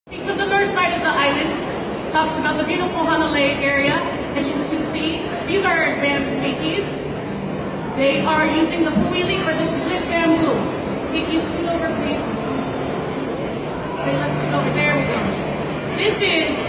Speaks of the north side of the island, talks about the beautiful Hanalei area. As you can see, these are advanced keikis. They are using the puili or the split bamboo. Keiki, scoot over, please. Okay, let's scoot over. There we go. This is